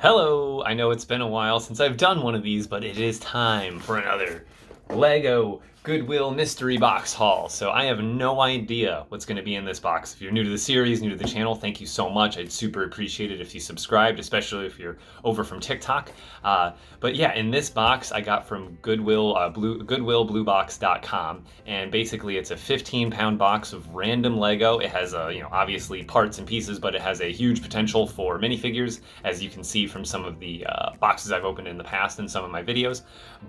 Hello! I know it's been a while since I've done one of these, but it is time for another Lego Goodwill mystery box haul. So I have no idea what's going to be in this box. If you're new to the series, new to the channel, thank you so much. I'd super appreciate it if you subscribed, especially if you're over from TikTok. But yeah, in this box I got from Goodwill, goodwillbluebox.com, and basically it's a 15-pound box of random Lego. It has obviously parts and pieces, but it has a huge potential for minifigures, as you can see from some of the boxes I've opened in the past in some of my videos.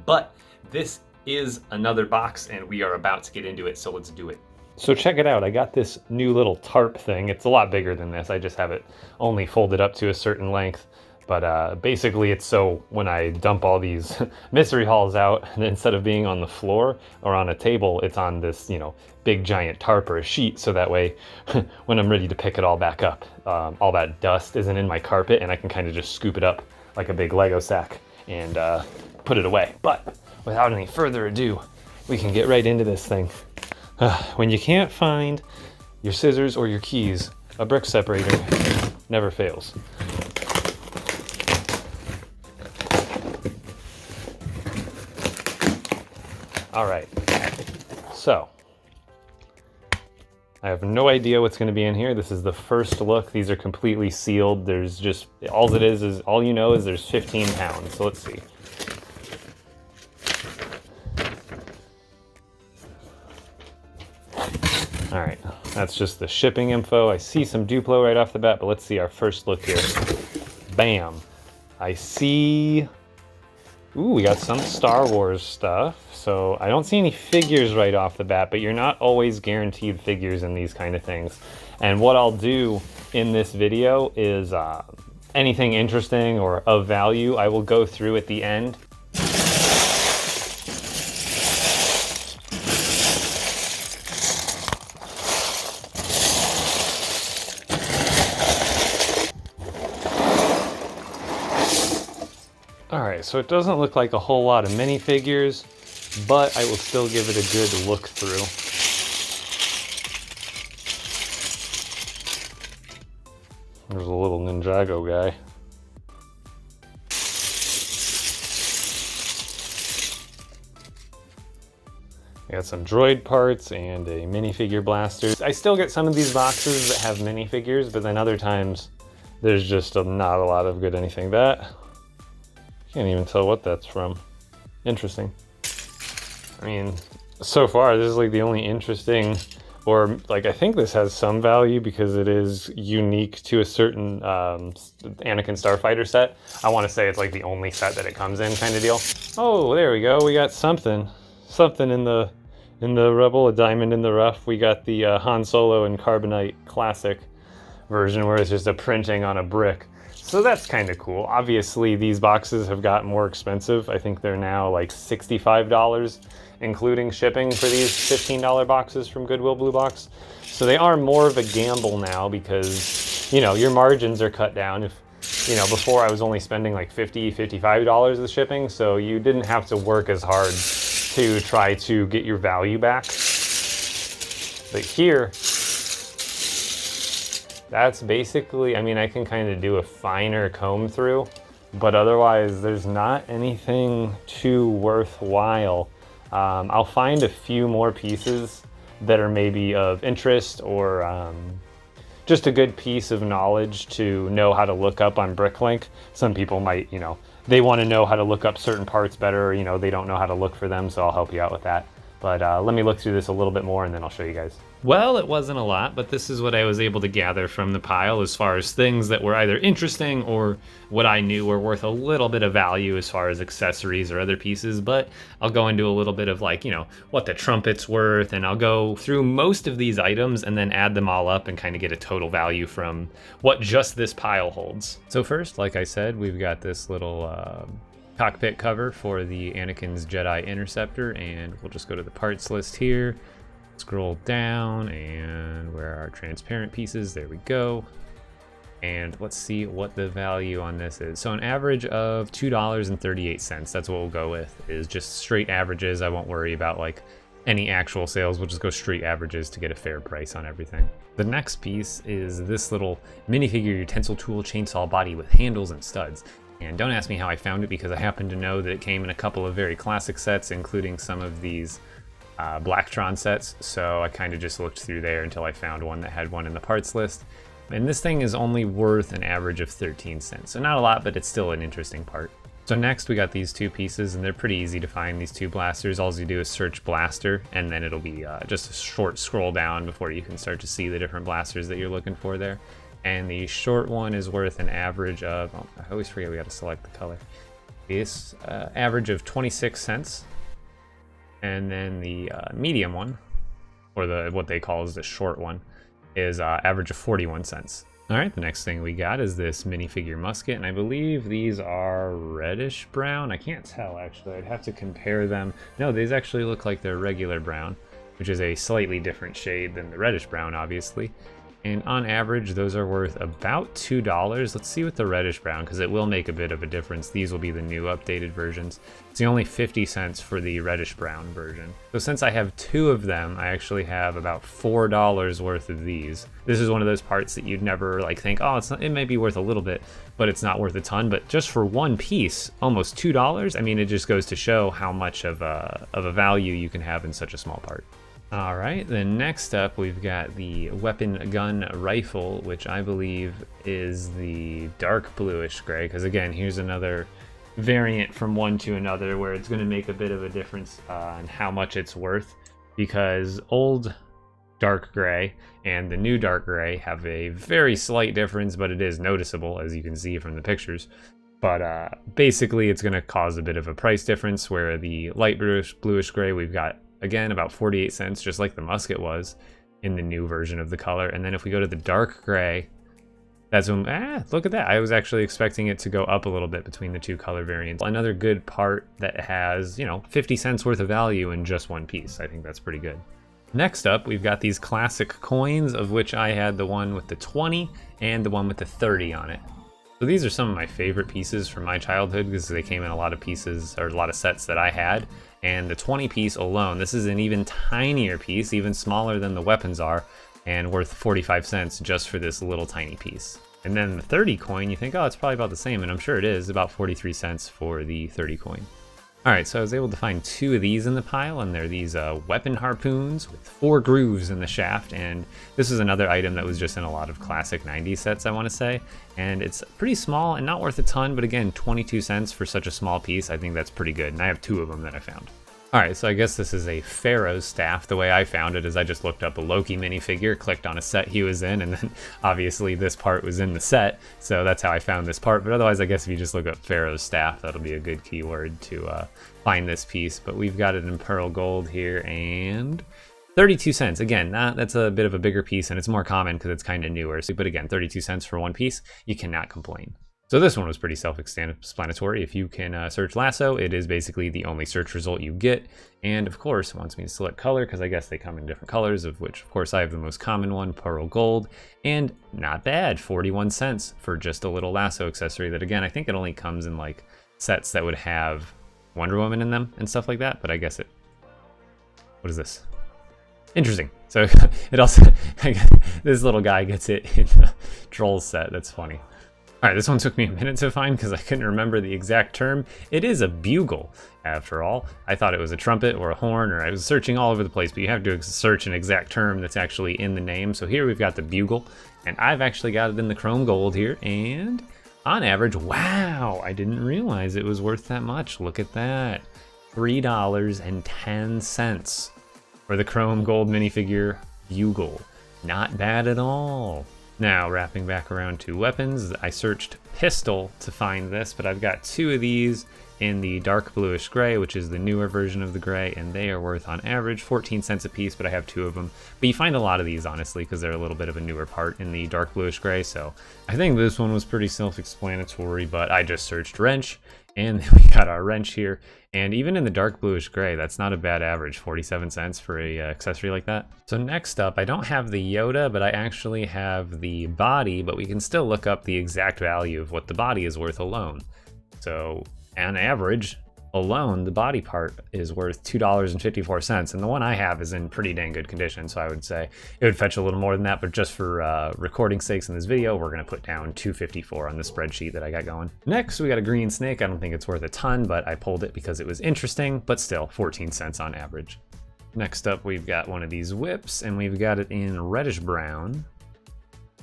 But this is another box and we are about to get into it, so let's do it. So check it out, I got this new little tarp thing. It's a lot bigger than this, I just have it only folded up to a certain length. But basically it's so when I dump all these mystery hauls out, instead of being on the floor or on a table, it's on this, big giant tarp or a sheet, so that way when I'm ready to pick it all back up, all that dust isn't in my carpet and I can kind of just scoop it up like a big Lego sack and put it away. But without any further ado, we can get right into this thing. When you can't find your scissors or your keys, a brick separator never fails. All right, so I have no idea what's going to be in here. This is the first look. These are completely sealed. There's just, all it is all you know is there's 15 pounds. So let's see. All right, that's just the shipping info. I see some Duplo right off the bat, but let's see our first look here. Bam. I see, ooh, we got some Star Wars stuff. So I don't see any figures right off the bat, but you're not always guaranteed figures in these kind of things. And what I'll do in this video is anything interesting or of value, I will go through at the end. Alright, so it doesn't look like a whole lot of minifigures, but I will still give it a good look through. There's a little Ninjago guy. I got some droid parts and a minifigure blaster. I still get some of these boxes that have minifigures, but then other times there's just not a lot of good anything. Can't even tell what that's from. Interesting. I mean, so far this is like the only interesting, or like I think this has some value because it is unique to a certain Anakin Starfighter set. I want to say it's like the only set that it comes in kind of deal. Oh, there we go. We got something in the Rebel, a diamond in the rough. We got the Han Solo and Carbonite Classic version where it's just a printing on a brick. So that's kind of cool. Obviously, these boxes have gotten more expensive. I think they're now like $65, including shipping for these $15 boxes from Goodwill Blue Box. So they are more of a gamble now because, your margins are cut down. If, before I was only spending like $50, $55 with shipping, so you didn't have to work as hard to try to get your value back. But here, that's basically, I can kind of do a finer comb through, but otherwise there's not anything too worthwhile. I'll find a few more pieces that are maybe of interest or just a good piece of knowledge to know how to look up on Bricklink. Some people might, they want to know how to look up certain parts better, or, they don't know how to look for them, so I'll help you out with that. But let me look through this a little bit more and then I'll show you guys. Well, it wasn't a lot, but this is what I was able to gather from the pile as far as things that were either interesting or what I knew were worth a little bit of value as far as accessories or other pieces. But I'll go into a little bit of like, what the trumpet's worth, and I'll go through most of these items and then add them all up and kind of get a total value from what just this pile holds. So first, like I said, we've got this little cockpit cover for the Anakin's Jedi Interceptor, and we'll just go to the parts list here. Scroll down, and where are our transparent pieces? There we go. And let's see what the value on this is. So an average of $2.38. That's what we'll go with, is just straight averages. I won't worry about like any actual sales. We'll just go straight averages to get a fair price on everything. The next piece is this little minifigure utensil tool chainsaw body with handles and studs. And don't ask me how I found it, because I happen to know that it came in a couple of very classic sets, including some of these Blacktron sets. So I kind of just looked through there until I found one that had one in the parts list. And this thing is only worth an average of 13 cents. So not a lot, but it's still an interesting part. So next we got these two pieces, and they're pretty easy to find, these two blasters. All you do is search blaster, and then it'll be just a short scroll down before you can start to see the different blasters that you're looking for there. And the short one is worth an average of, oh, I always forget we got to select the color. This average of 26 cents. And then the medium one, or what they call is the short one, is average of 41 cents. All right, the next thing we got is this minifigure musket, and I believe these are reddish brown. I can't tell, actually. I'd have to compare them. No, these actually look like they're regular brown, which is a slightly different shade than the reddish brown, obviously. And on average, those are worth about $2. Let's see with the reddish brown, because it will make a bit of a difference. These will be the new updated versions. It's only 50 cents for the reddish brown version. So since I have two of them, I actually have about $4 worth of these. This is one of those parts that you'd never think, oh, it may be worth a little bit, but it's not worth a ton. But just for one piece, almost $2. I mean, it just goes to show how much of a value you can have in such a small part. All right, then next up we've got the weapon gun rifle, which I believe is the dark bluish gray, because again, here's another variant from one to another where it's going to make a bit of a difference on how much it's worth, because old dark gray and the new dark gray have a very slight difference, but it is noticeable, as you can see from the pictures. But basically it's going to cause a bit of a price difference, where the light bluish gray we've got again about 48 cents, just like the musket was in the new version of the color. And then if we go to the dark gray, that's when, look at that. I was actually expecting it to go up a little bit between the two color variants. Another good part that has, 50 cents worth of value in just one piece. I think that's pretty good. Next up, we've got these classic coins, of which I had the one with the 20 and the one with the 30 on it. So these are some of my favorite pieces from my childhood, because they came in a lot of pieces, or a lot of sets that I had. And the 20 piece alone, this is an even tinier piece, even smaller than the weapons are, and worth 45 cents just for this little tiny piece. And then the 30 coin, you think, oh, it's probably about the same, and I'm sure it is, about 43 cents for the 30 coin. All right, so I was able to find two of these in the pile, and they're these weapon harpoons with 4 grooves in the shaft. And this is another item that was just in a lot of classic 90s sets, I want to say. And it's pretty small and not worth a ton, but again, 22 cents for such a small piece, I think that's pretty good. And I have 2 of them that I found. All right, so I guess this is a Pharaoh's staff. The way I found it is I just looked up a Loki minifigure, clicked on a set he was in, and then obviously this part was in the set, so that's how I found this part. But otherwise, I guess if you just look up Pharaoh's staff, that'll be a good keyword to find this piece. But we've got it in pearl gold here, and 32 cents. Again, that's a bit of a bigger piece, and it's more common because it's kind of newer. But again, 32 cents for one piece, you cannot complain. So this one was pretty self-explanatory. If you can search lasso, it is basically the only search result you get. And of course, it wants me to select color, because I guess they come in different colors, of which of course I have the most common one, pearl gold. And not bad, 41 cents for just a little lasso accessory that, again, I think it only comes in sets that would have Wonder Woman in them and stuff like that. But I guess what is this? Interesting. So it also, this little guy gets it in the Trolls set. That's funny. All right, this one took me a minute to find because I couldn't remember the exact term. It is a bugle, after all. I thought it was a trumpet or a horn, or I was searching all over the place, but you have to search an exact term that's actually in the name. So here we've got the bugle, and I've actually got it in the chrome gold here, and on average, wow, I didn't realize it was worth that much. Look at that, $3.10 for the chrome gold minifigure bugle. Not bad at all. Now, wrapping back around to weapons, I searched pistol to find this, but I've got 2 of these in the dark bluish gray, which is the newer version of the gray, and they are worth on average 14 cents a piece, but I have 2 of them. But you find a lot of these, honestly, because they're a little bit of a newer part in the dark bluish gray, so I think this one was pretty self-explanatory, but I just searched wrench, and we got our wrench here. And even in the dark bluish gray, that's not a bad average, 47 cents for a accessory like that. So next up, I don't have the Yoda, but I actually have the body, but we can still look up the exact value of what the body is worth alone. So on average, alone, the body part is worth $2.54, and the one I have is in pretty dang good condition, so I would say it would fetch a little more than that, but just for recording sakes in this video, we're gonna put down $2.54 on the spreadsheet that I got going. Next, we got a green snake. I don't think it's worth a ton, but I pulled it because it was interesting, but still 14 cents on average. Next up, we've got one of these whips, and we've got it in reddish brown.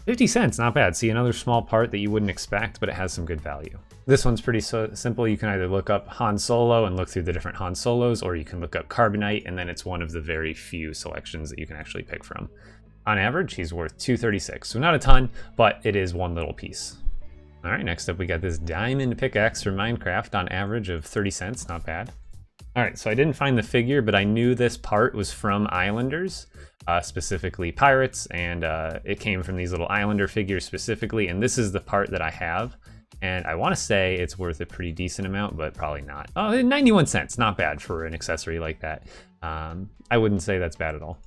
50 cents, not bad. See, another small part that you wouldn't expect, but it has some good value. This one's pretty simple. You can either look up Han Solo and look through the different Han Solos, or you can look up Carbonite, and then it's one of the very few selections that you can actually pick from. On average, he's worth $2.36, so not a ton, but it is one little piece. All right, next up we got this diamond pickaxe from Minecraft, on average of 30 cents, not bad. All right, so I didn't find the figure, but I knew this part was from Islanders, specifically Pirates, and it came from these little Islander figures specifically, and this is the part that I have. And I want to say it's worth a pretty decent amount, but probably not. Oh, 91 cents, not bad for an accessory like that. I wouldn't say that's bad at all.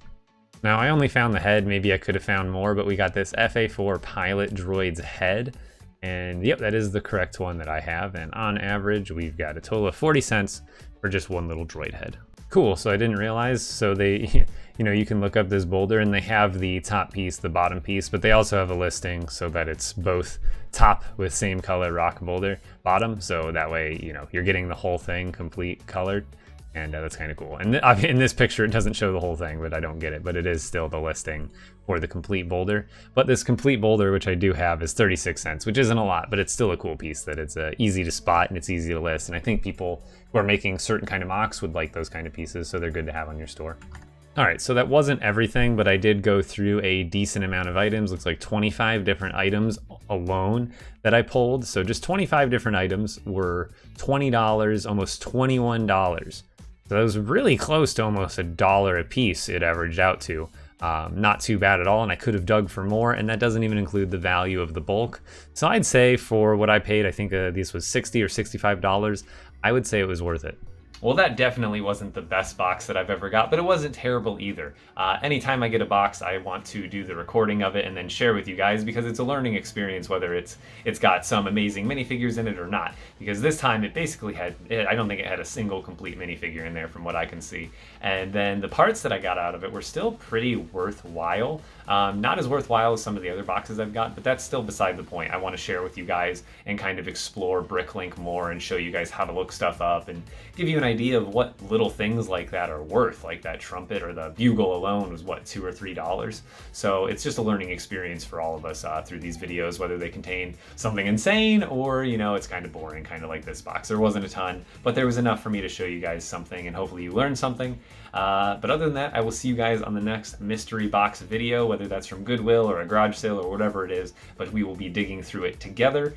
Now, I only found the head. Maybe I could have found more, but we got this FA4 pilot droid's head. And yep, that is the correct one that I have. And on average, we've got a total of 40 cents for just one little droid head. Cool, so I didn't realize, so they, you can look up this boulder and they have the top piece, the bottom piece, but they also have a listing so that it's both top with same color rock boulder, bottom, so that way, you're getting the whole thing complete colored, and that's kind of cool. And in this picture, it doesn't show the whole thing, but I don't get it, but it is still the listing for the complete boulder. But this complete boulder, which I do have, is 36 cents, which isn't a lot, but it's still a cool piece that it's easy to spot and it's easy to list, and I think people who are making certain kind of mocks would like those kind of pieces, so they're good to have on your store. All right, so that wasn't everything, but I did go through a decent amount of items. Looks like 25 different items alone that I pulled. So just 25 different items were $20, almost $21. So that was really close to almost $1 a piece it averaged out to. Not too bad at all, and I could have dug for more, and that doesn't even include the value of the bulk. So I'd say for what I paid, I think this was $60 or $65, I would say it was worth it. Well, that definitely wasn't the best box that I've ever got, but it wasn't terrible either. Anytime I get a box, I want to do the recording of it and then share with you guys because it's a learning experience, whether it's got some amazing minifigures in it or not. Because this time it basically had, I don't think it had a single complete minifigure in there from what I can see. And then the parts that I got out of it were still pretty worthwhile. Not as worthwhile as some of the other boxes I've got, but that's still beside the point. I want to share with you guys and kind of explore Bricklink more and show you guys how to look stuff up and give you an idea of what little things like that are worth. Like that trumpet or the bugle alone was what, $2 or $3. So it's just a learning experience for all of us through these videos, whether they contain something insane or it's kind of boring, kind of like this box. There wasn't a ton, but there was enough for me to show you guys something and hopefully you learned something. But other than that, I will see you guys on the next mystery box video, whether that's from Goodwill or a garage sale or whatever it is, but we will be digging through it together.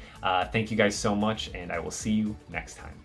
Thank you guys so much, and I will see you next time.